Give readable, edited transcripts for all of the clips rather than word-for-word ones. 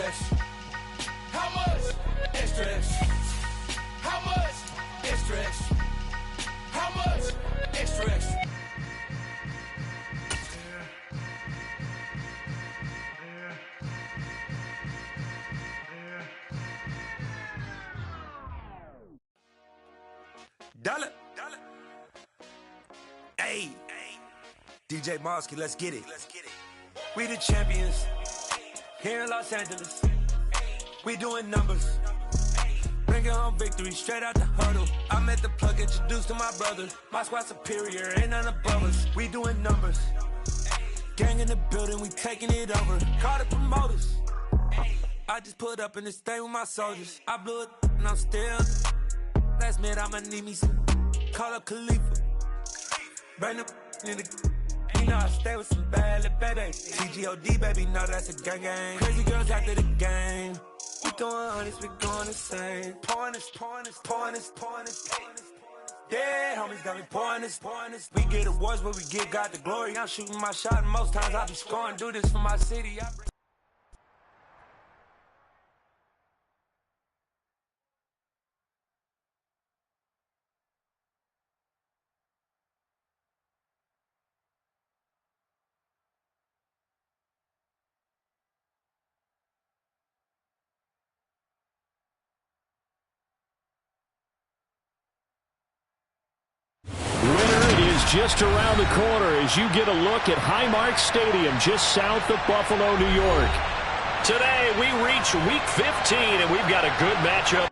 extra, extra? How much? Extra, extra. How much? Extra, extra. How much? Extra, extra. Dollar. Hey, DJ Mosky, let's get it. We the champions here in Los Angeles. We doing numbers. Bringing home victory straight out the huddle. I met the plug, introduced to my brother. My squad superior, ain't none above us. We doing numbers. Gang in the building, we taking it over. Call the promoters. I just put up in this thing with my soldiers. I blew it and I'm still. Last minute I'ma need me some. Call up Khalifa. Bring them in the. You know I stay with some bad little babies. TGOD baby, know that's a gang gang. Crazy girls after the game. We doing honest, we going insane. Pouring this. Yeah, homies got me pouring this. We get awards, but we give God the glory. I'm shooting my shot, and most times I be scoring. Do this for my city. Just around the corner as you get a look at Highmark Stadium just south of Buffalo, New York. Today we reach week 15 and we've got a good matchup.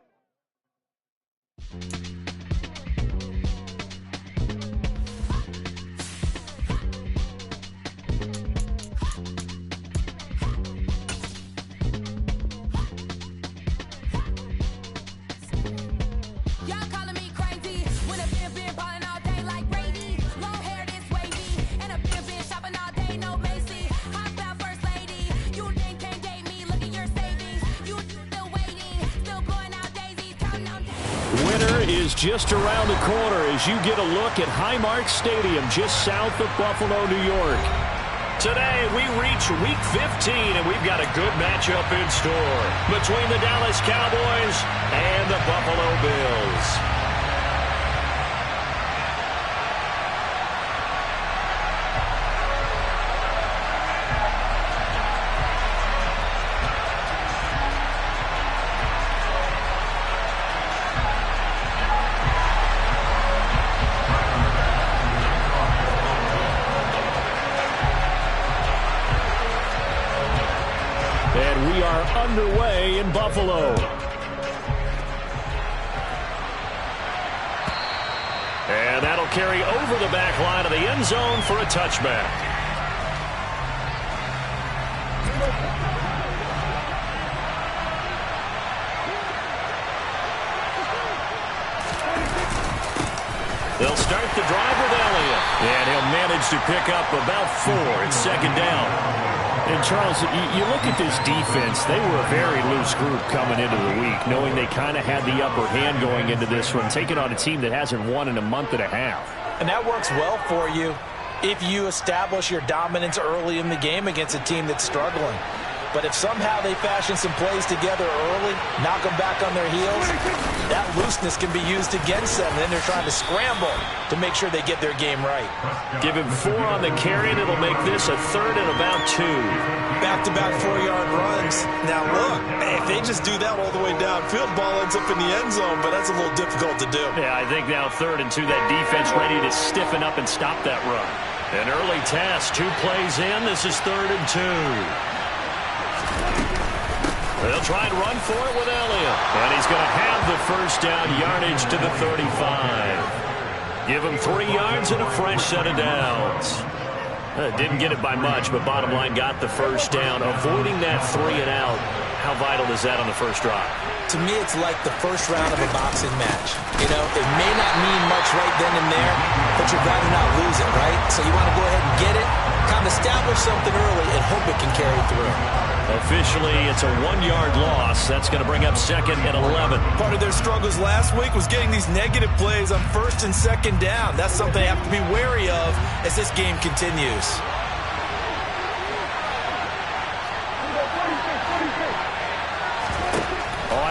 Is just around the corner as you get a look at Highmark Stadium just south of Buffalo, New York. Today we reach week 15 and we've got a good matchup in store between the Dallas Cowboys and the Buffalo Bills. Underway in Buffalo. And that'll carry over the back line of the end zone for a touchback. They'll start the drive with Elliott. And he'll manage to pick up about 4. It's second down. And, Charles, you look at this defense, they were a very loose group coming into the week, knowing they kind of had the upper hand going into this one, taking on a team that hasn't won in a month and a half. And that works well for you if you establish your dominance early in the game against a team that's struggling. But if somehow they fashion some plays together early, knock them back on their heels, that looseness can be used against them. Then they're trying to scramble to make sure they get their game right. Give him 4 on the carry, and it'll make this a 3rd and about 2. Back-to-back 4-yard runs. Now, look, if they just do that all the way downfield, ball ends up in the end zone, but that's a little difficult to do. Yeah, I think now 3rd and 2, that defense ready to stiffen up and stop that run. An early test, 2 plays in. This is 3rd and 2. They'll try and run for it with Elliott. And he's going to have the first down yardage to the 35. Give him 3 yards and a fresh set of downs. Didn't get it by much, but bottom line got the first down. Avoiding that 3 and out. How vital is that on the first drive? To me, it's like the first round of a boxing match. You know, it may not mean much right then and there, but you'd rather not lose it, right? So you want to go ahead and get it, kind of establish something early, and hope it can carry through. Officially, it's a 1-yard loss. That's going to bring up 2nd and 11. Part of their struggles last week was getting these negative plays on 1st and 2nd down. That's something they have to be wary of as this game continues.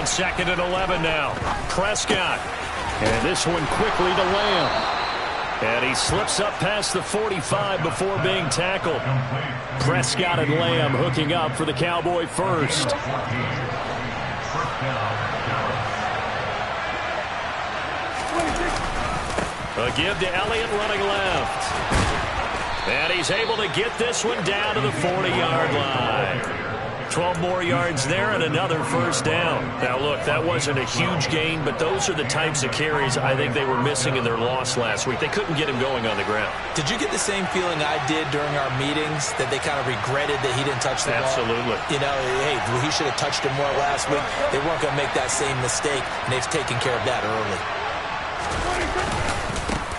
on 2nd and 11 now. Prescott. And this one quickly to Lamb. And he slips up past the 45 before being tackled. Prescott and Lamb hooking up for the Cowboy first. A give to Elliott running left. And he's able to get this one down to the 40-yard line. 12 more yards there and another first down. Now, look, that wasn't a huge gain, but those are the types of carries I think they were missing in their loss last week. They couldn't get him going on the ground. Did you get the same feeling I did during our meetings, that they kind of regretted that he didn't touch the ball? Absolutely. You know, hey, he should have touched him more last week. They weren't going to make that same mistake, and they've taken care of that early.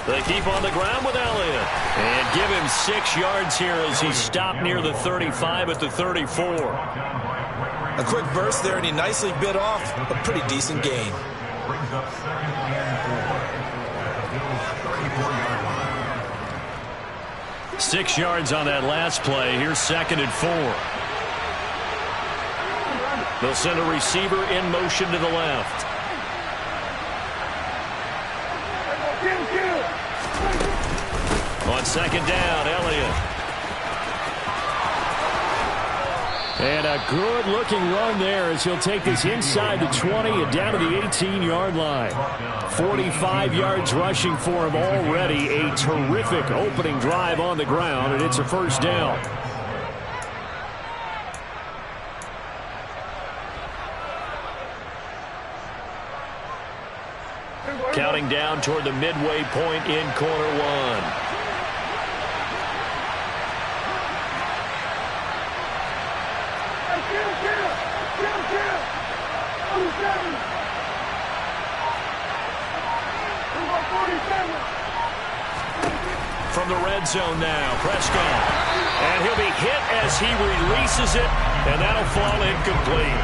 They keep on the ground with Elliott. And give him 6 yards here as he stopped near the 35 at the 34. A quick burst there, and he nicely bit off a pretty decent gain. 6 yards on that last play. Here's 2nd and 4. They'll send a receiver in motion to the left. On 2nd down, Elliott. And a good-looking run there as he'll take this inside the 20 and down to the 18-yard line. 45 yards rushing for him already. A terrific opening drive on the ground, and it's a first down. Counting down toward the midway point in quarter one. From the red zone now, Prescott. And he'll be hit as he releases it, and that'll fall incomplete.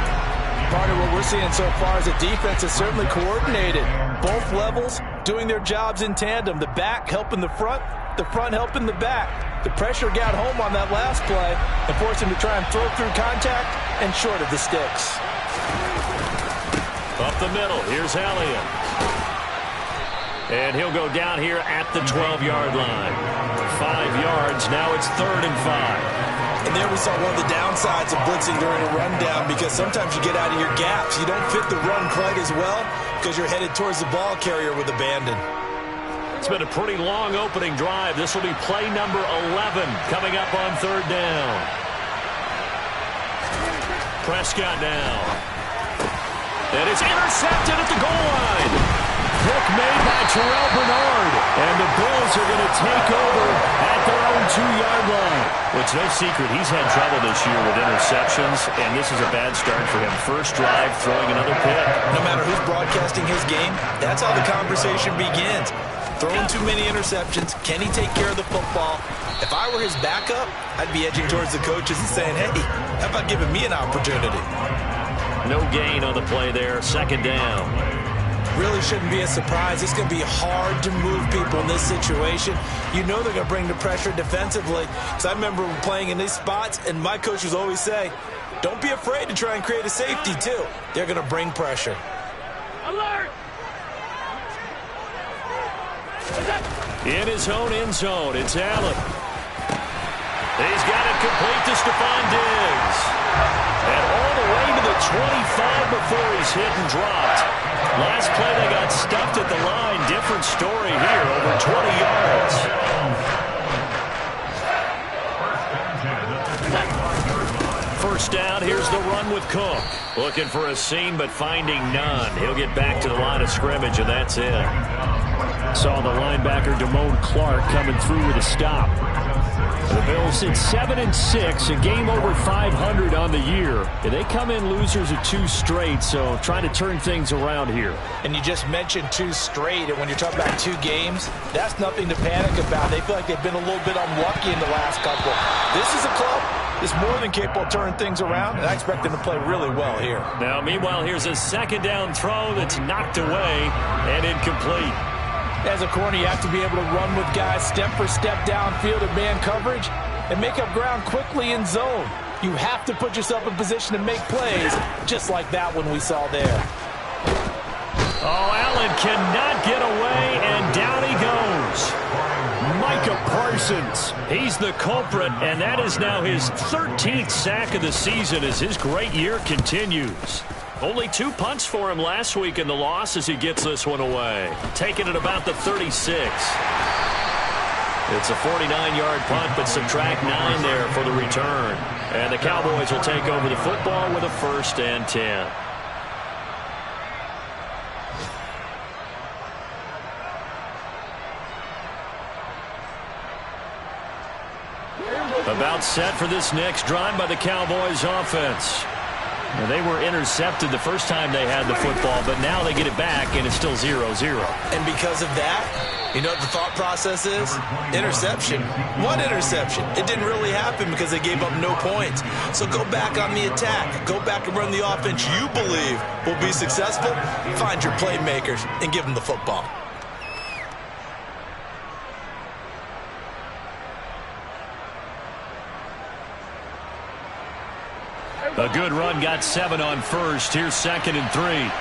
Part of what we're seeing so far is the defense is certainly coordinated. Both levels doing their jobs in tandem. The back helping the front helping the back. The pressure got home on that last play and forced him to try and throw through contact and short of the sticks. Up the middle, here's Elliott. And he'll go down here at the 12-yard line. 5 yards, now it's 3rd and 5. And there we saw one of the downsides of blitzing during a rundown, because sometimes you get out of your gaps. You don't fit the run quite as well because you're headed towards the ball carrier with abandon. It's been a pretty long opening drive. This will be play number 11 coming up on 3rd down. Prescott now. And it's intercepted at the goal line. Pick made by Terrell Bernard. And the Bills are going to take over at their own 2-yard line. Well, it's no secret he's had trouble this year with interceptions, and this is a bad start for him. First drive, throwing another pick. No matter who's broadcasting his game, that's how the conversation begins. Throwing too many interceptions. Can he take care of the football? If I were his backup, I'd be edging towards the coaches and saying, hey, how about giving me an opportunity? No gain on the play there. 2nd down. Really shouldn't be a surprise. It's going to be hard to move people in this situation. You know they're going to bring the pressure defensively. Because I remember playing in these spots, and my coaches always say, don't be afraid to try and create a safety, too. They're going to bring pressure. Alert! In his own end zone, it's Allen. He's got it complete to Stephon Diggs. And all the way to the 25 before he's hit and dropped. Last play they got stuffed at the line. Different story here, over 20 yards. First down, here's the run with Cook. Looking for a seam, but finding none. He'll get back to the line of scrimmage, and that's it. Saw the linebacker Damone Clark coming through with a stop. The Bills sit 7-6, a game over 500 on the year. And they come in losers of 2 straight, so trying to turn things around here. And you just mentioned 2 straight, and when you're talking about 2 games, that's nothing to panic about. They feel like they've been a little bit unlucky in the last couple. This is a club that's more than capable of turning things around, and I expect them to play really well here. Now, meanwhile, here's a 2nd down throw that's knocked away and incomplete. As a corner, you have to be able to run with guys step for step downfield in man coverage and make up ground quickly in zone. You have to put yourself in position to make plays, just like that one we saw there. Oh, Allen cannot get away, and down he goes. Micah Parsons, he's the culprit, and that is now his 13th sack of the season as his great year continues. Only 2 punts for him last week in the loss as he gets this one away. Taking it about the 36. It's a 49-yard punt, but subtract 9 there for the return. And the Cowboys will take over the football with a 1st and 10. About set for this next drive by the Cowboys offense. Now, they were intercepted the first time they had the football, but now they get it back, and it's still 0-0. And because of that, you know what the thought process is? Interception. What interception? It didn't really happen because they gave up no points. So go back on the attack. Go back and run the offense you believe will be successful. Find your playmakers and give them the football. A good run, got 7 on first. Here's 2nd and 3.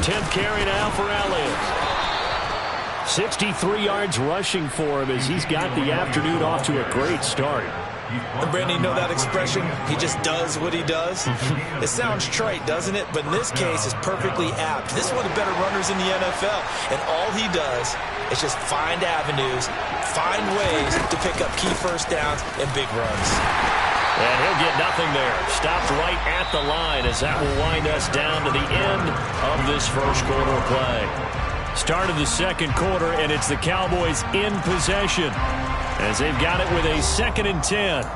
10th carry now for Elliott. 63 yards rushing for him as he's got the afternoon off to a great start. And Brandon, you know that expression? He just does what he does? It sounds trite, doesn't it? But in this case, it's perfectly apt. This is one of the better runners in the NFL. And all he does is just find avenues, find ways to pick up key first downs and big runs. And he'll get nothing there. Stopped right at the line as that will wind us down to the end of this first quarter play. Start of the second quarter, and it's the Cowboys in possession as they've got it with a 2nd and 10.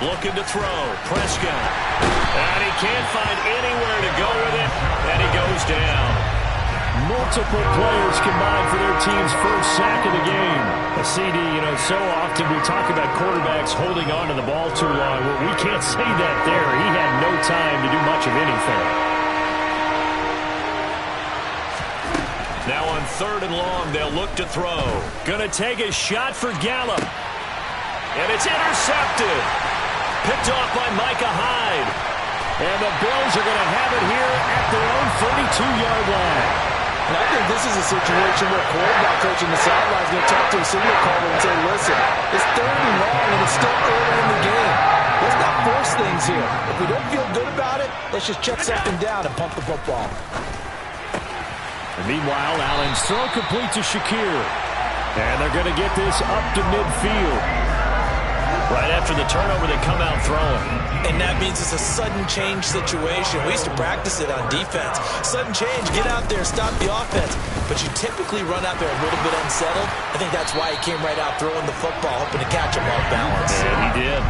Looking to throw. Prescott. And he can't find anywhere to go with it, and he goes down. Multiple players combined for their team's first sack of the game. A CD, you know, so often we talk about quarterbacks holding on to the ball too long. Well, we can't say that there. He had no time to do much of anything. Now on 3rd and long, they'll look to throw. Gonna take a shot for Gallup. And it's intercepted. Picked off by Micah Hyde. And the Bills are going to have it here at their own 32-yard line. And I think this is a situation where quarterback coach in the sideline is going to talk to a signal caller and say, listen, it's 3rd and long and it's still early in the game. Let's not force things here. If we don't feel good about it, let's just check something down and pump the football. And meanwhile, Allen's throw complete to Shakir. And they're going to get this up to midfield. Right after the turnover, they come out throwing. And that means it's a sudden change situation. We used to practice it on defense. Sudden change, get out there, stop the offense. But you typically run out there a little bit unsettled. I think that's why he came right out throwing the football, hoping to catch him off balance. And he did.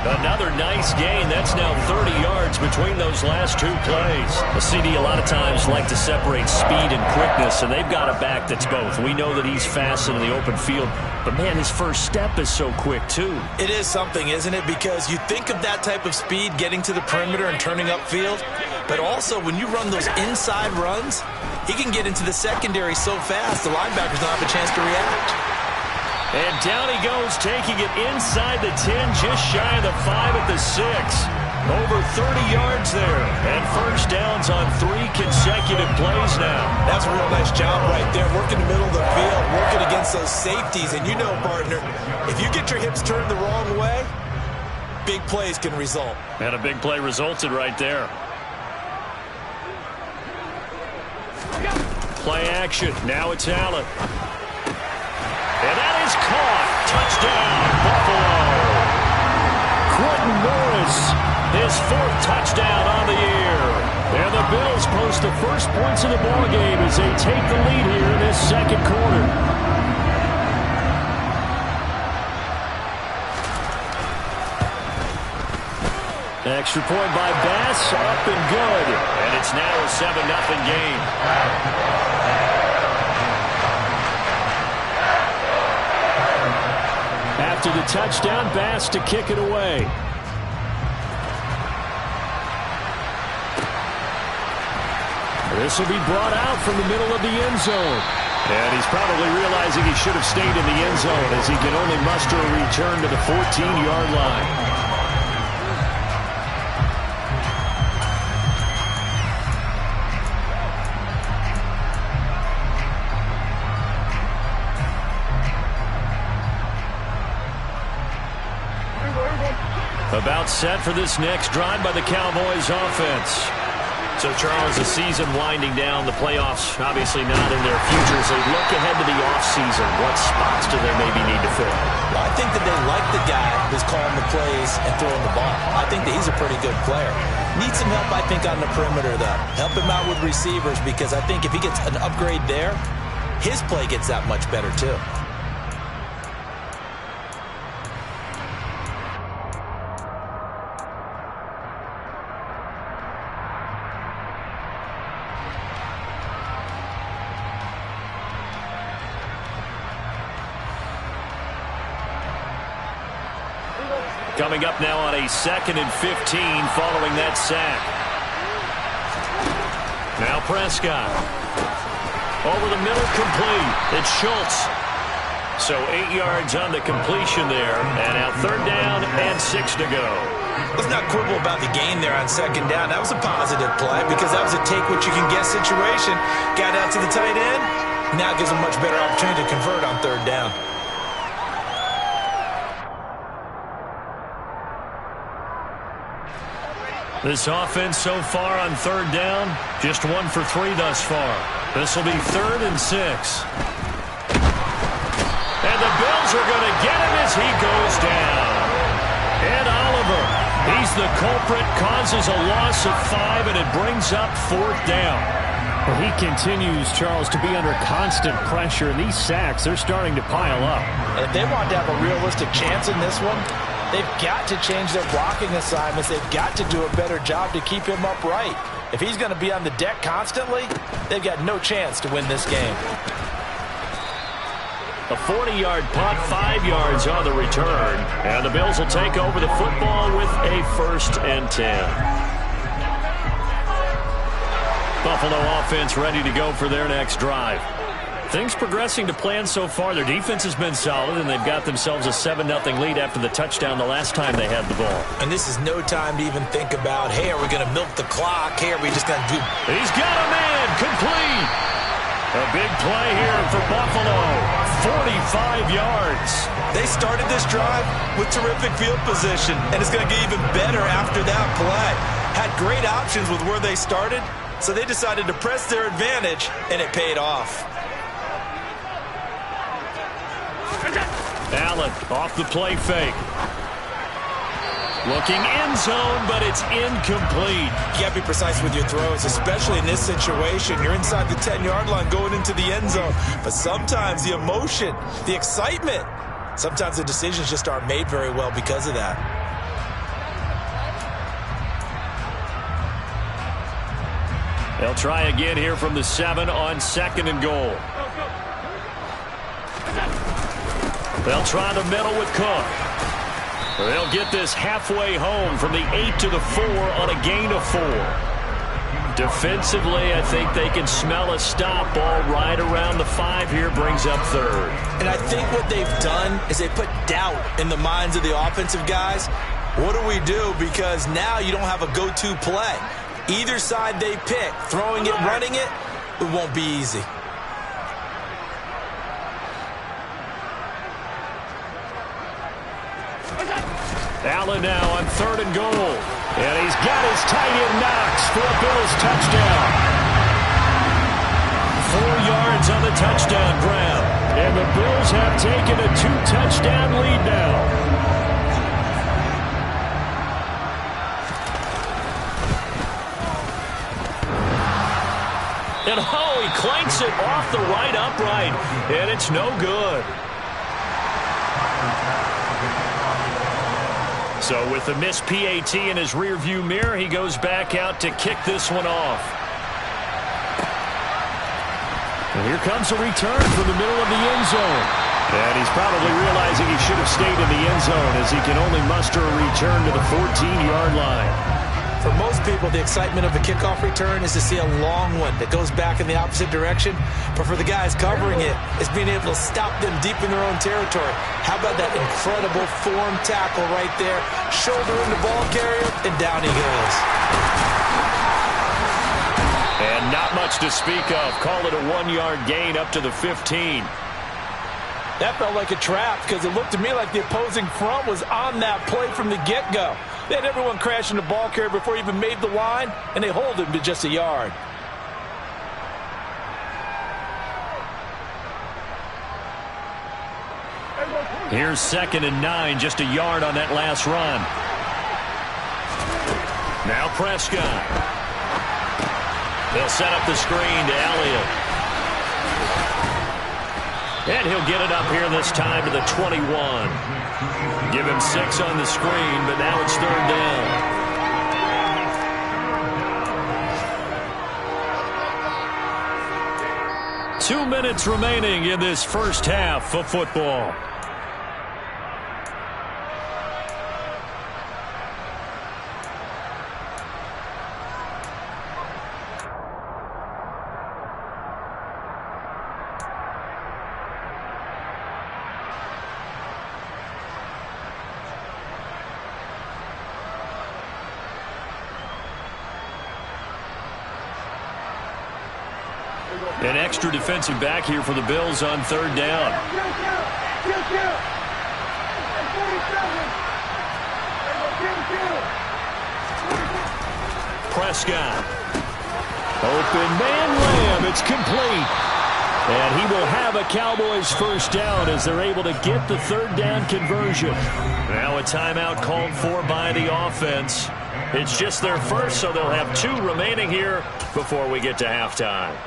Another nice gain. That's now 30 yards between those last 2 plays. The CD a lot of times like to separate speed and quickness, and they've got a back that's both. We know that he's fast in the open field, but, man, his first step is so quick, too. It is something, isn't it? Because you think of that type of speed getting to the perimeter and turning upfield, but also when you run those inside runs, he can get into the secondary so fast the linebackers don't have a chance to react. And down he goes, taking it inside the 10, just shy of the 5 at the 6. Over 30 yards there. And first downs on 3 consecutive plays now. That's a real nice job right there. Working the middle of the field, working against those safeties. And you know, partner, if you get your hips turned the wrong way, big plays can result. And a big play resulted right there. Play action. Now it's Allen. And that is caught. Touchdown, Buffalo. Quentin Morris, his 4th touchdown on the year. And the Bills post the first points of the ballgame as they take the lead here in this second quarter. Extra point by Bass, up and good. And it's now a 7-0 game. after the touchdown, Bass to kick it away. This will be brought out from the middle of the end zone. And he's probably realizing he should have stayed in the end zone as he can only muster a return to the 14-yard line. About set for this next drive by the Cowboys offense. So, Charles, the season winding down, the playoffs obviously not in their future. As they look ahead to the offseason, what spots do they maybe need to fill? Well, I think that they like the guy who's calling the plays and throwing the ball. I think that he's a pretty good player. Needs some help, I think, on the perimeter, though. Help him out with receivers, because I think if he gets an upgrade there, his play gets that much better, too. Coming up now on a 2nd and 15 following that sack. Now Prescott. Over the middle, complete. It's Schultz. So 8 yards on the completion there. And now 3rd down and 6 to go. Let's not quibble about the gain there on 2nd down. That was a positive play because that was a take-what-you-can-get situation. Got out to the tight end. Now gives him much better opportunity to convert on 3rd down. This offense so far on 3rd down, just 1 for 3 thus far. This will be 3rd and 6. And the Bills are going to get him as he goes down. Ed Oliver, he's the culprit, causes a loss of 5, and it brings up 4th down. Well, he continues, Charles, to be under constant pressure, and these sacks, they're starting to pile up. And if they want to have a realistic chance in this one, they've got to change their blocking assignments. They've got to do a better job to keep him upright. If he's going to be on the deck constantly, they've got no chance to win this game. A 40-yard punt, 5 yards on the return. And the Bills will take over the football with a 1st and 10. Buffalo offense ready to go for their next drive. Things progressing to plan so far. Their defense has been solid, and they've got themselves a 7-0 lead after the touchdown the last time they had the ball. And this is no time to even think about, hey, are we going to milk the clock? Hey, are we just going to do... He's got a man, complete. A big play here for Buffalo, 45 yards. They started this drive with terrific field position, and it's going to get even better after that play. Had great options with where they started, so they decided to press their advantage, and it paid off. Allen off the play fake. Looking end zone, but it's incomplete. You got to be precise with your throws, especially in this situation. You're inside the 10-yard line going into the end zone. But sometimes the emotion, the excitement, sometimes the decisions just aren't made very well because of that. They'll try again here from the 7 on 2nd and goal. They'll try the middle with Cook. They'll get this halfway home from the 8 to the 4 on a gain of 4. Defensively, I think they can smell a stop. Ball right around the 5 here, brings up 3rd. And I think what they've done is they put doubt in the minds of the offensive guys. What do we do? Because now you don't have a go-to play. Either side they pick, throwing it, running it, it won't be easy. Allen now on 3rd and goal. And he's got his tight end Knox for a Bills touchdown. 4 yards on the touchdown grab. And the Bills have taken a 2-touchdown lead now. And oh, he clanks it off the right upright. And it's no good. So with the missed PAT in his rearview mirror, he goes back out to kick this one off. And here comes a return from the middle of the end zone. And he's probably realizing he should have stayed in the end zone as he can only muster a return to the 14-yard line. For most people, the excitement of a kickoff return is to see a long one that goes back in the opposite direction. But for the guys covering it, it's being able to stop them deep in their own territory. How about that incredible form tackle right there? Shoulder in the ball carrier, and down he goes. And not much to speak of. Call it a 1-yard gain up to the 15. That felt like a trap because it looked to me like the opposing front was on that play from the get-go. They had everyone crashing the ball carrier before he even made the line, and they hold him to just a yard. Here's 2nd and 9, just a yard on that last run. Now Prescott. They'll set up the screen to Elliott. And he'll get it up here this time to the 21. Give him 6 on the screen, but now it's 3rd down. 2 minutes remaining in this first half of football. An extra defensive back here for the Bills on 3rd down. Prescott. Open man lamb. It's complete. And he will have a Cowboys first down as they're able to get the 3rd down conversion. Now a timeout called for by the offense. It's just their first, so they'll have 2 remaining here before we get to halftime.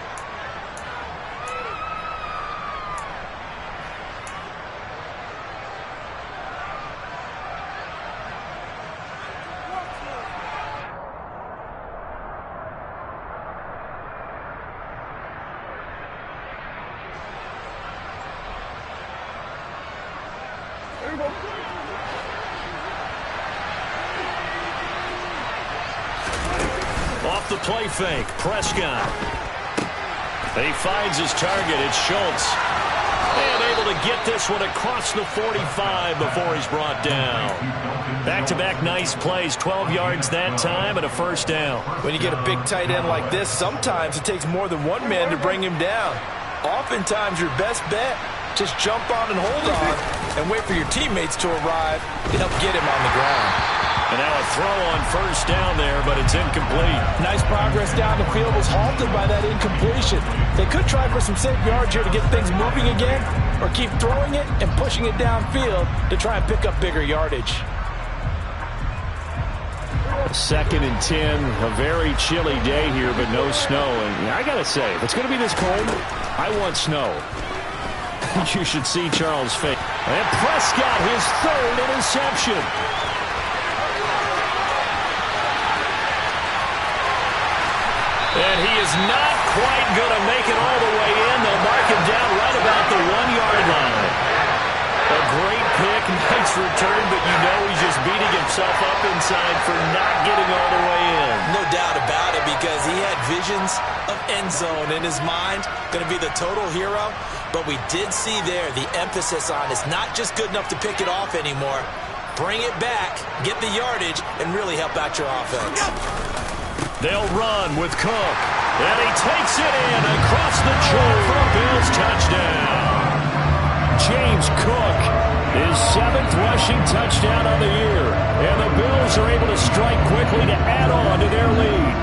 Off the play fake, Prescott. He finds his target. It's Schultz. And able to get this one across the 45 before he's brought down. Back-to-back nice plays, 12 yards that time and a first down. When you get a big tight end like this, sometimes it takes more than one man to bring him down. Oftentimes your best bet, just jump on and hold on and wait for your teammates to arrive to help get him on the ground. And now a throw on first down there, but it's incomplete. Nice progress down the field was halted by that incompletion. They could try for some safe yards here to get things moving again, or keep throwing it and pushing it downfield to try and pick up bigger yardage. 2nd and 10, a very chilly day here, but no snow. And I got to say, if it's going to be this cold, I want snow. You should see Charles' face. And Prescott, his 3rd interception. And he is not quite going to make it all the way in. They'll mark him down right about the 1-yard line. A great pick, nice return, but you know he's just beating himself up inside for not getting all the way in. No doubt about it, because he had visions of end zone in his mind. Going to be the total hero. But we did see there the emphasis on it's not just good enough to pick it off anymore. Bring it back, get the yardage, and really help out your offense. They'll run with Cook. And he takes it in across the chalk for a Bills touchdown. James Cook, his 7th rushing touchdown on the year. And the Bills are able to strike quickly to add on to their lead.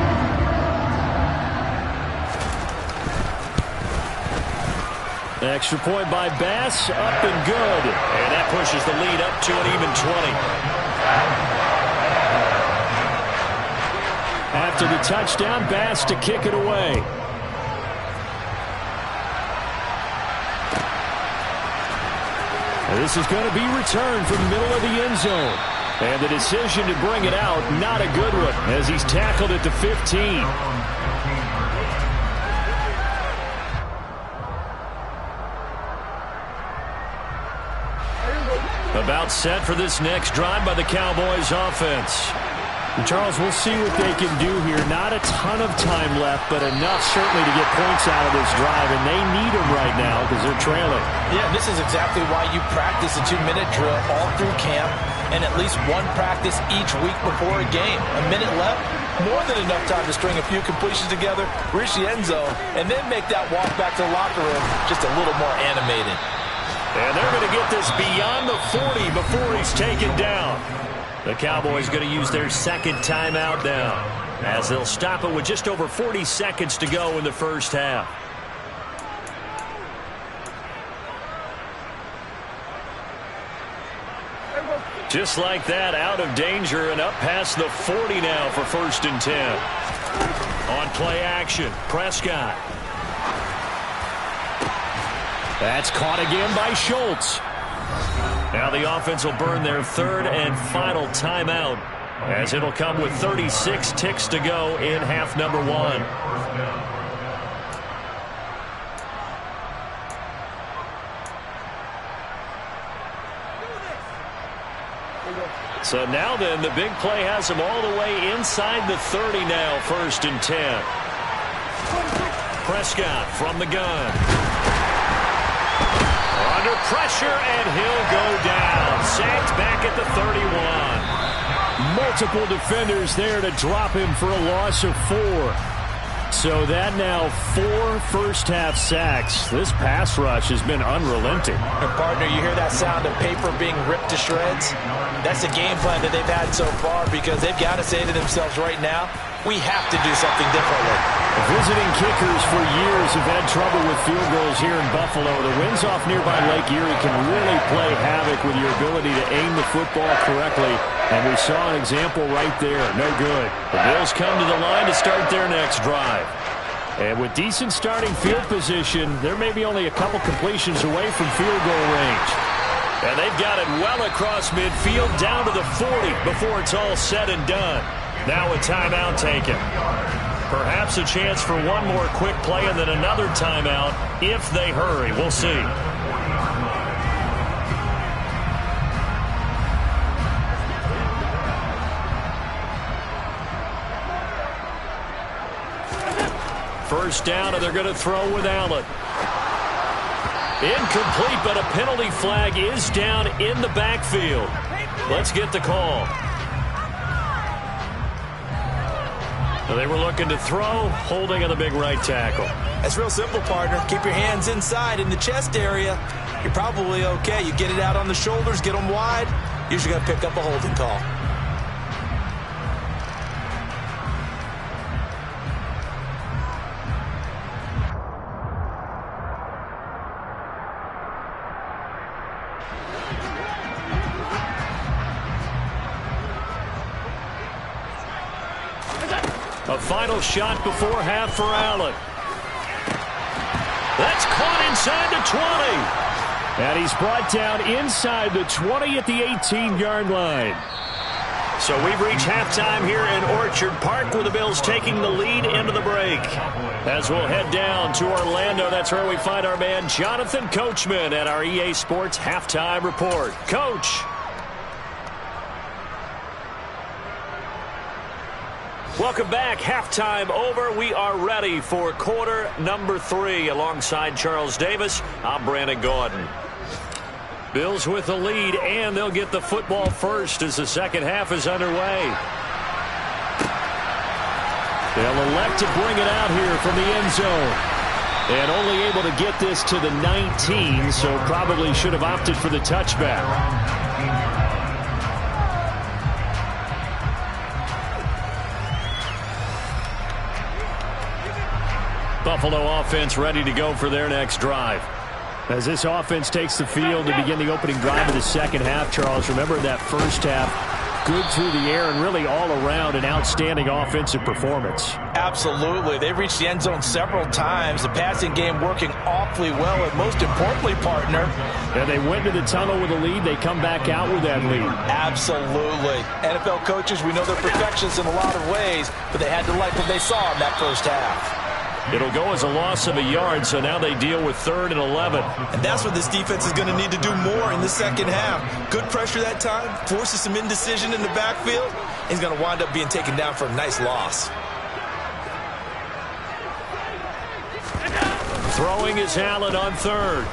Extra point by Bass, up and good. And that pushes the lead up to an even 20. After the touchdown, Bass to kick it away. And this is going to be returned from the middle of the end zone. And the decision to bring it out, not a good one, as he's tackled at the 15. About set for this next drive by the Cowboys offense. And Charles, we'll see what they can do here. Not a ton of time left, but enough certainly to get points out of this drive, and they need them right now because they're trailing. Yeah, this is exactly why you practice a 2-minute drill all through camp and at least one practice each week before a game. A minute left, more than enough time to string a few completions together, reach the end zone, and then make that walk back to the locker room just a little more animated. And they're going to get this beyond the 40 before he's taken down. The Cowboys going to use their second timeout now, as they'll stop it with just over 40 seconds to go in the first half. Just like that, out of danger and up past the 40 now for 1st and 10. On play action, Prescott. That's caught again by Schultz. Now the offense will burn their third and final timeout, as it'll come with 36 ticks to go in half number 1. So now then, the big play has them all the way inside the 30 now, 1st and 10. Prescott from the gun. Under pressure, and he'll go down. Sacked back at the 31. Multiple defenders there to drop him for a loss of 4. So that now 4 first-half sacks. This pass rush has been unrelenting. And partner, you hear that sound of paper being ripped to shreds? That's the game plan that they've had so far, because they've got to say to themselves right now, we have to do something differently. Visiting kickers for years have had trouble with field goals here in Buffalo. The winds off nearby Lake Erie can really play havoc with your ability to aim the football correctly. And we saw an example right there. No good. The Bills come to the line to start their next drive. And with decent starting field position, there may be only a couple completions away from field goal range. And they've got it well across midfield down to the 40 before it's all said and done. Now a timeout taken. Perhaps a chance for one more quick play and then another timeout if they hurry. We'll see. First down, and they're going to throw with Allen. Incomplete, but a penalty flag is down in the backfield. Let's get the call. They were looking to throw, holding on the big right tackle. That's real simple, partner. Keep your hands inside in the chest area. You're probably okay. You get it out on the shoulders, get them wide. Usually going to pick up a holding call. A final shot before half for Allen. That's caught inside the 20. And he's brought down inside the 20 at the 18-yard line. So we've reached halftime here in Orchard Park, with the Bills taking the lead into the break. As we'll head down to Orlando, that's where we find our man Jonathan Coachman at our EA Sports Halftime Report. Coach. Welcome back. Halftime over. We are ready for quarter number 3. Alongside Charles Davis, I'm Brandon Gordon. Bills with the lead, and they'll get the football first as the second half is underway. They'll elect to bring it out here from the end zone. And only able to get this to the 19, so probably should have opted for the touchback. Buffalo offense ready to go for their next drive. As this offense takes the field to begin the opening drive of the second half, Charles, remember that first half, good through the air and really all around an outstanding offensive performance. Absolutely. They reached the end zone several times. The passing game working awfully well, and most importantly, partner. And they went to the tunnel with a lead. They come back out with that lead. Absolutely. NFL coaches, we know they're perfectionists in a lot of ways, but they had to like what they saw in that first half. It'll go as a loss of a yard, so now they deal with 3rd and 11. And that's what this defense is going to need to do more in the second half. Good pressure that time, forces some indecision in the backfield. He's going to wind up being taken down for a nice loss. Throwing is Allen on 3rd.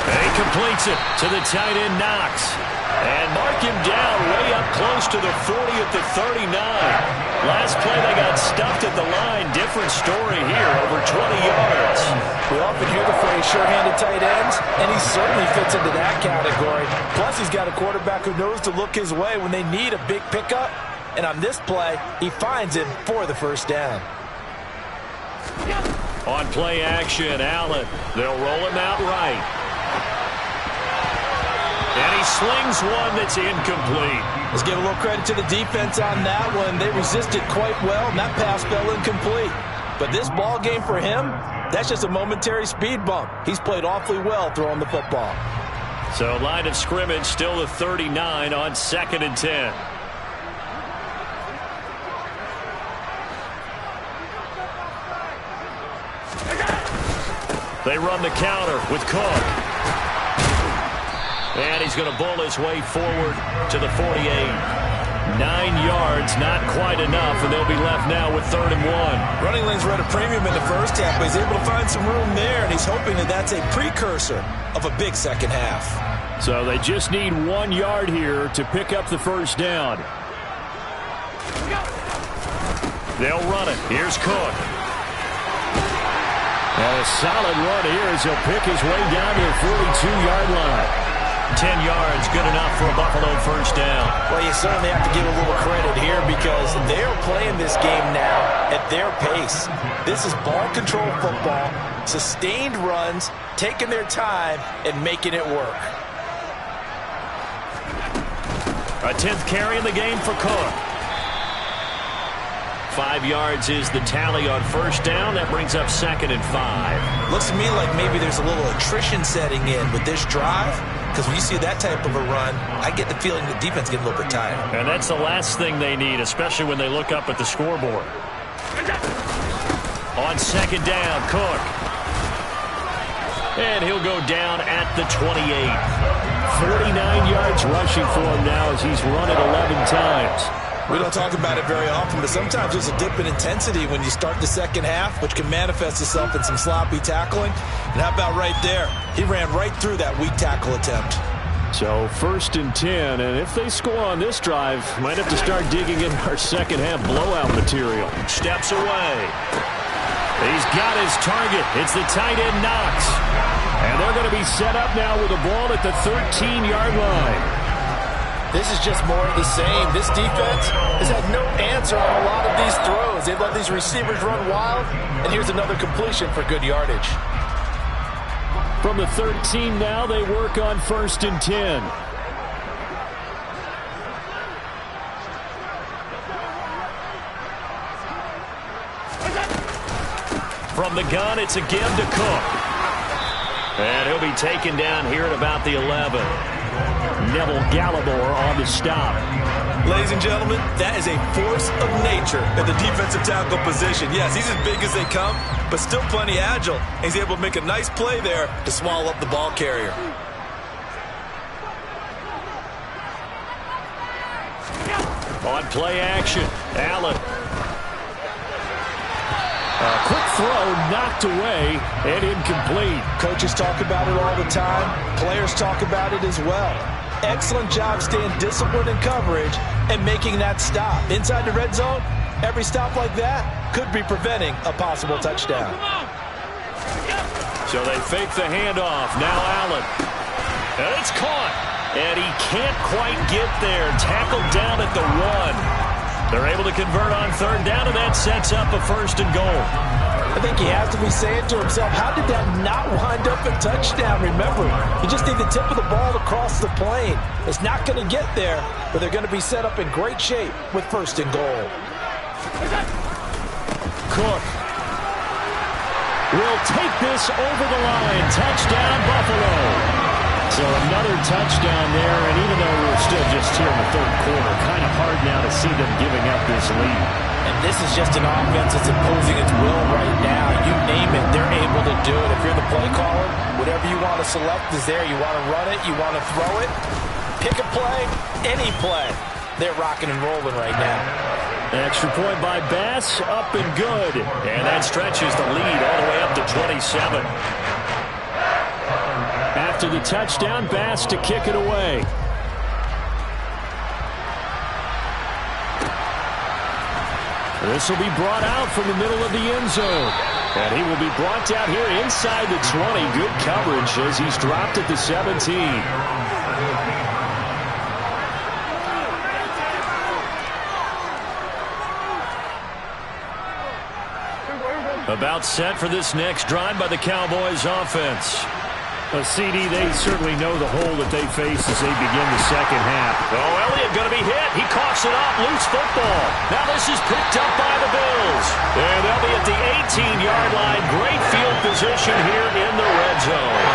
He completes it to the tight end, Knox. And mark him down way up close to the 40 at the 39. Last play they got stuffed at the line. Different story here, over 20 yards. We often hear the phrase sure-handed tight ends, and he certainly fits into that category. Plus, he's got a quarterback who knows to look his way when they need a big pickup. And on this play, he finds him for the first down. On play action, Allen. They'll roll him out right. And he slings one that's incomplete. Let's give a little credit to the defense on that one. They resisted quite well, and that pass fell incomplete. But this ball game for him, that's just a momentary speed bump. He's played awfully well throwing the football. So line of scrimmage still the 39 on 2nd and 10. They run the counter with Cook. And he's going to bull his way forward to the 48. 9 yards, not quite enough, and they'll be left now with 3rd and 1. Running lanes were at a premium in the first half, but he's able to find some room there, and he's hoping that that's a precursor of a big second half. So they just need 1 yard here to pick up the first down. They'll run it. Here's Cook. And a solid run here as he'll pick his way down to the 42-yard line. 10 yards, good enough for a Buffalo first down. Well, you certainly have to give a little credit here because they're playing this game now at their pace. This is ball control football, sustained runs, taking their time, and making it work. A 10th carry in the game for Cook. 5 yards is the tally on first down. That brings up 2nd and 5. Looks to me like maybe there's a little attrition setting in with this drive, because when you see that type of a run, I get the feeling the defense getting a little bit tired. And that's the last thing they need, especially when they look up at the scoreboard. On 2nd down, Cook. And he'll go down at the 28. 49 yards rushing for him now as he's run it 11 times. We don't talk about it very often, but sometimes there's a dip in intensity when you start the second half, which can manifest itself in some sloppy tackling. And how about right there? He ran right through that weak tackle attempt. So 1st and 10, and if they score on this drive, might have to start digging in our second half blowout material. Steps away. He's got his target. It's the tight end, Knox. And they're going to be set up now with the ball at the 13-yard line. This is just more of the same. This defense has had no answer on a lot of these throws. They've let these receivers run wild, and here's another completion for good yardage. From the 13 now, they work on 1st and 10. From the gun, it's a give to Cook. And he'll be taken down here at about the 11. Neville Gallimore on the stop. Ladies and gentlemen, that is a force of nature at the defensive tackle position. Yes, he's as big as they come, but still plenty agile. He's able to make a nice play there to swallow up the ball carrier. On play action, Allen. A quick throw knocked away and incomplete. Coaches talk about it all the time. Players talk about it as well. Excellent job staying disciplined in coverage and making that stop. Inside the red zone, every stop like that could be preventing a possible touchdown. So they fake the handoff. Now Allen. And it's caught. And he can't quite get there. Tackled down at the 1. They're able to convert on 3rd down, and that sets up a 1st and goal. I think he has to be saying to himself, how did that not wind up a touchdown? Remember, you just need the tip of the ball to cross the plane. It's not going to get there, but they're going to be set up in great shape with 1st and goal. Cook will take this over the line. Touchdown, Buffalo. So another touchdown there, and even though we're still just here in the 3rd quarter, kind of hard now to see them giving up this lead. And this is just an offense that's imposing its will right now. You name it, they're able to do it. If you're the play caller, whatever you want to select is there. You want to run it, you want to throw it, pick a play, any play. They're rocking and rolling right now. Extra point by Bass, up and good. And that stretches the lead all the way up to 27. After the touchdown, Bass to kick it away. This will be brought out from the middle of the end zone. And he will be brought down here inside the 20. Good coverage as he's dropped at the 17. About set for this next drive by the Cowboys offense. A CD, they certainly know the hole that they face as they begin the second half. Oh, Elliott going to be hit. He coughs it up. Loose football. Now this is picked up by the Bills. And they'll be at the 18-yard line. Great field position here in the red zone.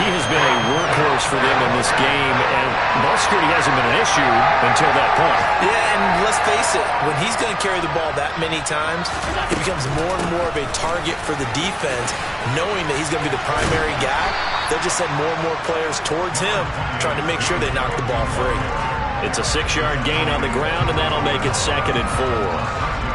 He has been a workhorse for them in this game, and ball security hasn't been an issue until that point. Yeah, and let's face it, when he's going to carry the ball that many times, he becomes more and more of a target for the defense, knowing that he's going to be the primary guy. They'll just send more and more players towards him, trying to make sure they knock the ball free. It's a 6-yard gain on the ground, and that'll make it 2nd and 4.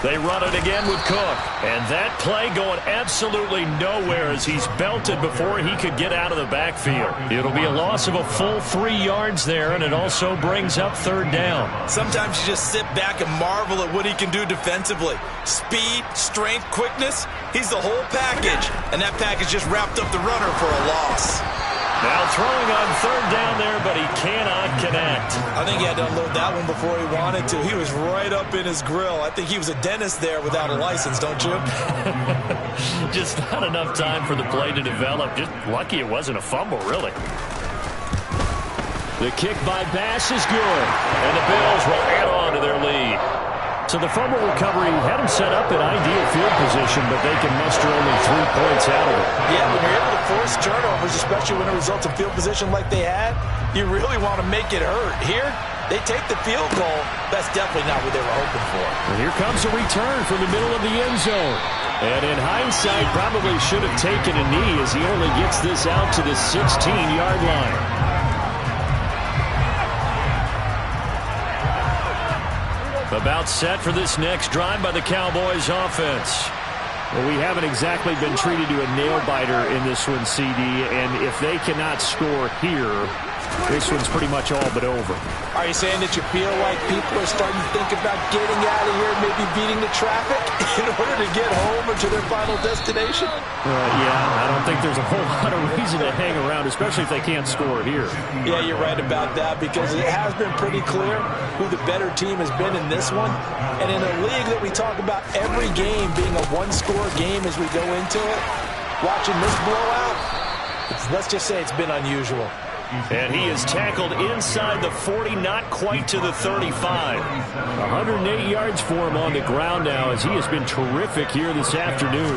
They run it again with Cook. And that play going absolutely nowhere as he's belted before he could get out of the backfield. It'll be a loss of a full 3 yards there, and it also brings up 3rd down. Sometimes you just sit back and marvel at what he can do defensively. Speed, strength, quickness, he's the whole package. And that package just wrapped up the runner for a loss. Now throwing on 3rd down there, but he cannot connect. I think he had to unload that one before he wanted to. He was right up in his grill. I think he was a dentist there without a license, don't you? Just not enough time for the play to develop. Just lucky it wasn't a fumble, really. The kick by Bass is good, and the Bills will add on to their lead. So the fumble recovery had them set up in ideal field position, but they can muster only 3 points out of it. Yeah, when you're able to force turnovers, especially when it results in field position like they had, you really want to make it hurt. Here, they take the field goal. That's definitely not what they were hoping for. And here comes a return from the middle of the end zone. And in hindsight, probably should have taken a knee as he only gets this out to the 16-yard line. About set for this next drive by the Cowboys offense. Well, we haven't exactly been treated to a nail-biter in this one, CD, and if they cannot score here, this one's pretty much all but over. Are you saying that you feel like people are starting to think about getting out of here, maybe beating the traffic in order to get home or to their final destination? Yeah, I don't think there's a whole lot of reason to hang around, especially if they can't score here. Yeah, you're right about that, because it has been pretty clear who the better team has been in this one. And in a league that we talk about every game being a one-score game as we go into it, watching this blowout, let's just say it's been unusual. And he is tackled inside the 40, not quite to the 35. 108 yards for him on the ground now as he has been terrific here this afternoon.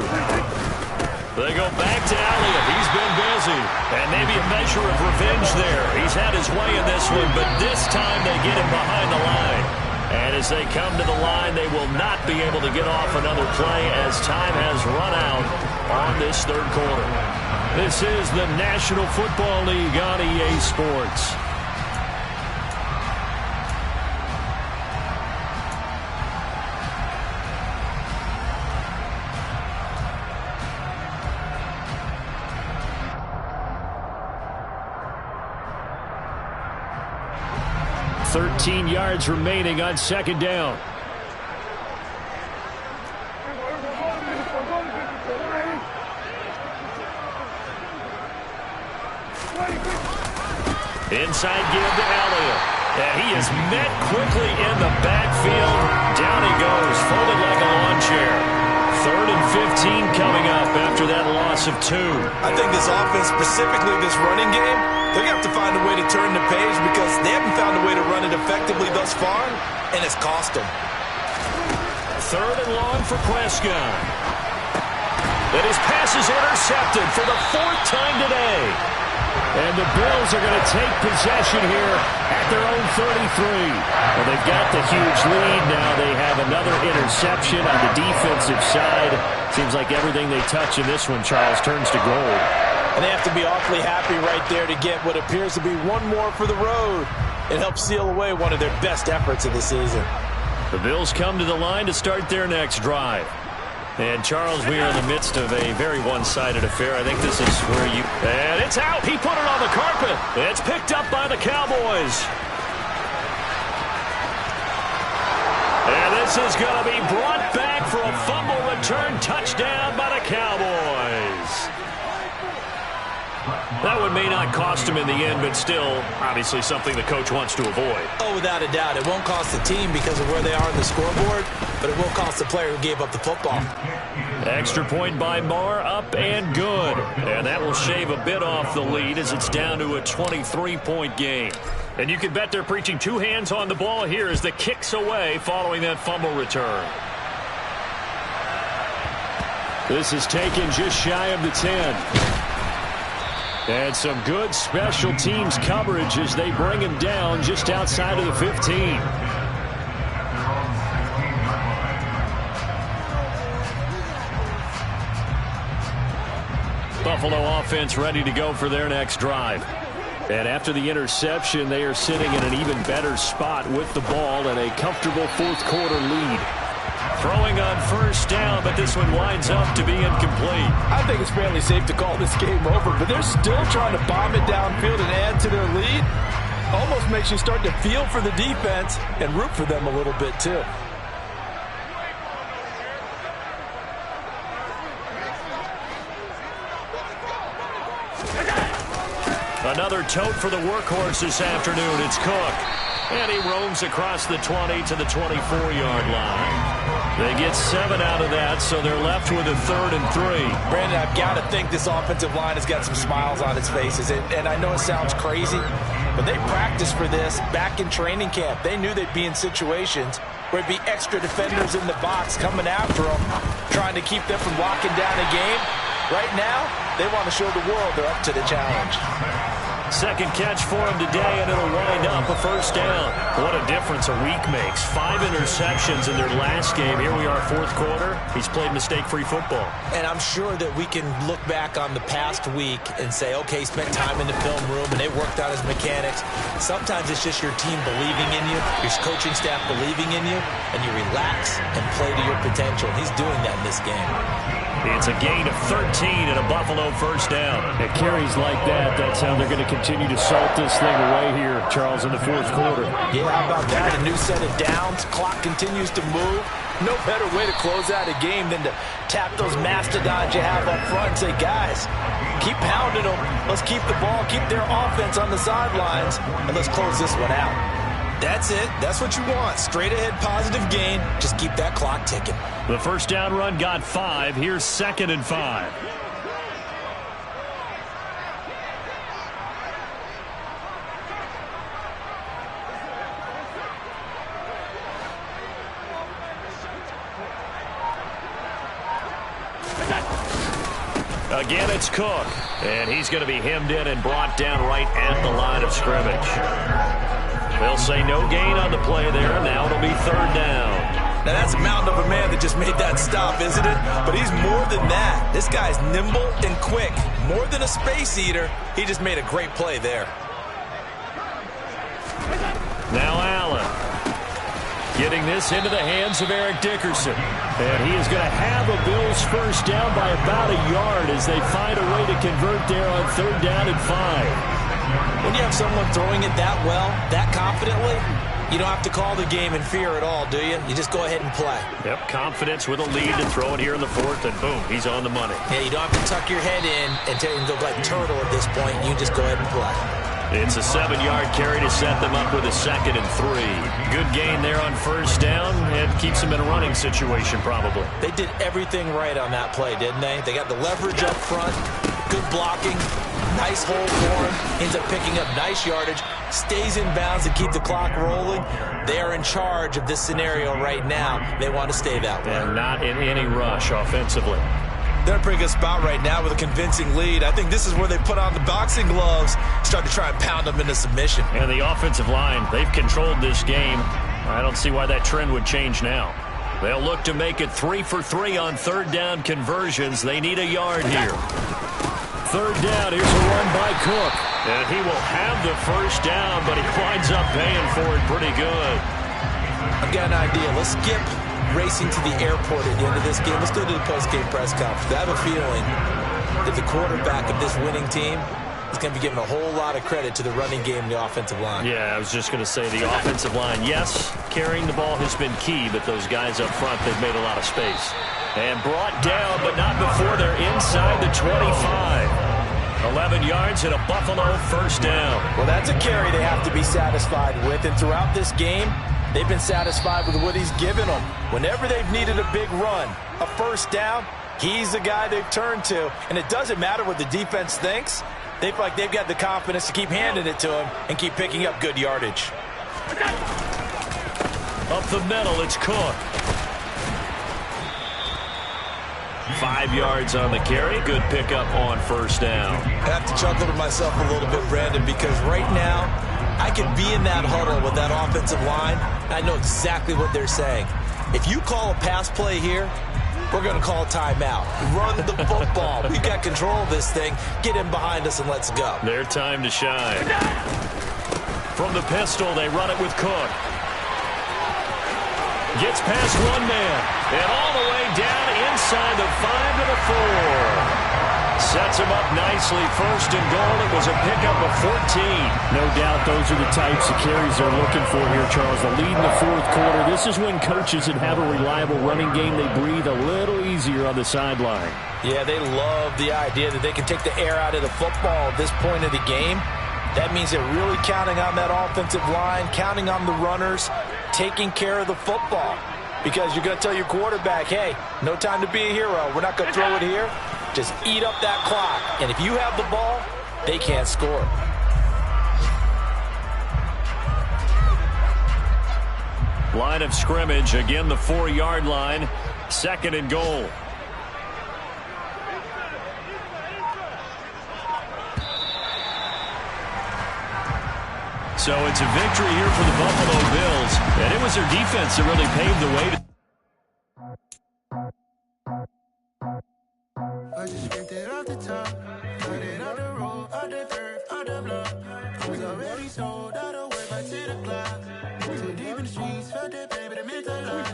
They go back to Elliott. He's been busy. And maybe a measure of revenge there. He's had his way in this one, but this time they get him behind the line. And as they come to the line, they will not be able to get off another play as time has run out on this 3rd quarter. This is the National Football League on EA Sports. Thirteen yards remaining on 2nd down. Inside give to Elliott. And he is met quickly in the backfield. Down he goes, folded like a lawn chair. 3rd and 15 coming up after that loss of 2. I think this offense, specifically this running game, they're going to have to find a way to turn the page because they haven't found a way to run it effectively thus far, and it's cost them. 3rd and long for Prescott. And his pass is intercepted for the 4th time today. And the Bills are going to take possession here at their own 33. Well, they've got the huge lead now. They have another interception on the defensive side. Seems like everything they touch in this one, Charles, turns to gold. And they have to be awfully happy right there to get what appears to be one more for the road. It helps seal away one of their best efforts of the season. The Bills come to the line to start their next drive. And, Charles, we are in the midst of a very one-sided affair. I think this is where you... And it's out. He put it on the carpet. It's picked up by the Cowboys. And this is going to be brought back for a fumble return touchdown by the Cowboys. That one may not cost him in the end, but still, obviously something the coach wants to avoid. Oh, without a doubt. It won't cost the team because of where they are on the scoreboard, but it will cost the player who gave up the football. Extra point by Marr, up and good. And that will shave a bit off the lead as it's down to a 23-point game. And you can bet they're preaching two hands on the ball here as the kick's away following that fumble return. This is taken just shy of the 10. And some good special teams coverage as they bring him down just outside of the 15. Buffalo offense ready to go for their next drive. And after the interception, they are sitting in an even better spot with the ball and a comfortable fourth quarter lead. Throwing on first down, but this one winds up to be incomplete. I think it's fairly safe to call this game over, but they're still trying to bomb it downfield and add to their lead. Almost makes you start to feel for the defense and root for them a little bit too. Another tote for the workhorse this afternoon. It's Cook. And he roams across the 20 to the 24-yard line. They get 7 out of that, so they're left with a 3rd and 3. Brandon, I've got to think this offensive line has got some smiles on its faces. And I know it sounds crazy, but they practiced for this back in training camp. They knew they'd be in situations where it'd be extra defenders in the box coming after them, trying to keep them from locking down a game. Right now, they want to show the world they're up to the challenge. Second catch for him today, and it'll wind up a first down. What a difference a week makes. 5 interceptions in their last game. Here we are, fourth quarter. He's played mistake-free football. And I'm sure that we can look back on the past week and say, okay, he spent time in the film room, and they worked on his mechanics. Sometimes it's just your team believing in you, your coaching staff believing in you, and you relax and play to your potential. He's doing that in this game. It's a gain of 13 and a Buffalo first down. It carries like that. That's how they're going to continue to salt this thing away here, Charles, in the fourth quarter. Yeah, how about that? A new set of downs. Clock continues to move. No better way to close out a game than to tap those mastodons you have up front and say, guys, keep pounding them. Let's keep the ball, keep their offense on the sidelines, and let's close this one out. That's it. That's what you want. Straight ahead positive gain. Just keep that clock ticking. The first down run got 5. Here's 2nd and 5. Again, it's Cook. And he's going to be hemmed in and brought down right at the line of scrimmage. They'll say no gain on the play there. Now it'll be 3rd down. Now that's a mountain of a man that just made that stop, isn't it? But he's more than that. This guy's nimble and quick. More than a space eater. He just made a great play there. Now Allen. Getting this into the hands of Eric Dickerson. And he is going to have a Bills first down by about a yard as they find a way to convert there on 3rd down and 5. When you have someone throwing it that well, that confidently, you don't have to call the game in fear at all, do you? You just go ahead and play. Yep, confidence with a lead to throw it here in the 4th, and boom, he's on the money. Yeah, you don't have to tuck your head in and tell him to go like turtle at this point. You just go ahead and play. It's a 7-yard carry to set them up with a 2nd and 3. Good gain there on first down, and keeps them in a running situation probably. They did everything right on that play, didn't they? They got the leverage up front, good blocking, nice hole for him, ends up picking up nice yardage, stays in bounds to keep the clock rolling. They are in charge of this scenario right now. They want to stay that way. And not in any rush offensively. They're in a pretty good spot right now with a convincing lead. I think this is where they put on the boxing gloves, start to try and pound them into submission. And the offensive line, they've controlled this game. I don't see why that trend would change now. They'll look to make it 3 for 3 on third down conversions. They need a yard here. Third down, here's a run by Cook. And he will have the first down, but he winds up paying for it pretty good. I've got an idea. Let's skip racing to the airport at the end of this game. Let's go to the post-game press conference. I have a feeling that the quarterback of this winning team is going to be given a whole lot of credit to the running game and the offensive line. Yeah, I was just going to say the offensive line, yes, carrying the ball has been key, but those guys up front, they've made a lot of space. And brought down, but not before they're inside the 25. 11 yards and a Buffalo first down. Well, that's a carry they have to be satisfied with, and throughout this game, they've been satisfied with what he's given them. Whenever they've needed a big run, a first down, he's the guy they've turned to. And it doesn't matter what the defense thinks. They feel like they've got the confidence to keep handing it to him and keep picking up good yardage. Up the middle, it's Cook. 5 yards on the carry. Good pickup on first down. I have to chuckle to myself a little bit, Brandon, because right now, I could be in that huddle with that offensive line. I know exactly what they're saying. If you call a pass play here, we're going to call a timeout. Run the football. We've got control of this thing. Get in behind us and let's go. Their time to shine. From the pistol, they run it with Cook. Gets past one man. And all the way down inside the 5 to the 4. Sets him up nicely. First and goal. It was a pickup of 14. No doubt those are the types of carries they're looking for here, Charles. The lead in the fourth quarter. This is when coaches that have a reliable running game, they breathe a little easier on the sideline. Yeah, they love the idea that they can take the air out of the football at this point of the game. That means they're really counting on that offensive line, counting on the runners, taking care of the football. Because you're going to tell your quarterback, hey, no time to be a hero. We're not going to throw it here. Just eat up that clock. And if you have the ball, they can't score. Line of scrimmage, again the 4-yard line. Second and goal. So it's a victory here for the Buffalo Bills. And it was their defense that really paved the way. I just scraped it off the top, cut it out the road, out the third, out the block. I was already sold out of work by 10 o'clock. Too deep in the streets, felt that pain, but it meant a lot.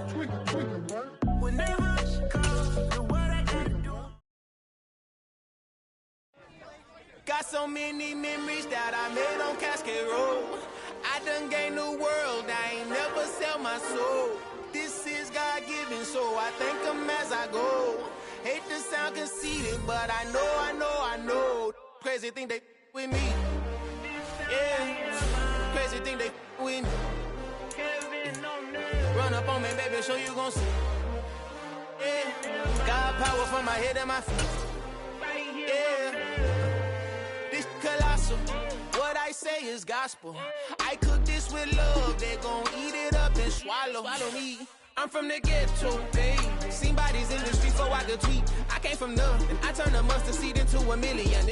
Whenever she calls, do what I gotta do. Got so many memories that I made on Cascade Road. I done gained the world, I ain't never sell my soul. This is God-given, so I thank him as I go. Hate to sound conceited, but I know. Crazy thing they with me. Yeah, crazy thing they with me. Run up on me, baby, show you gon' see. Yeah, got power from my head and my feet. Yeah, this colossal. What I say is gospel. I cook this with love, they gon' eat it up and swallow me. I'm from the ghetto, babe. Seen bodies in the streets so I could tweet. I came from nothing. I turned a mustard seed into a million.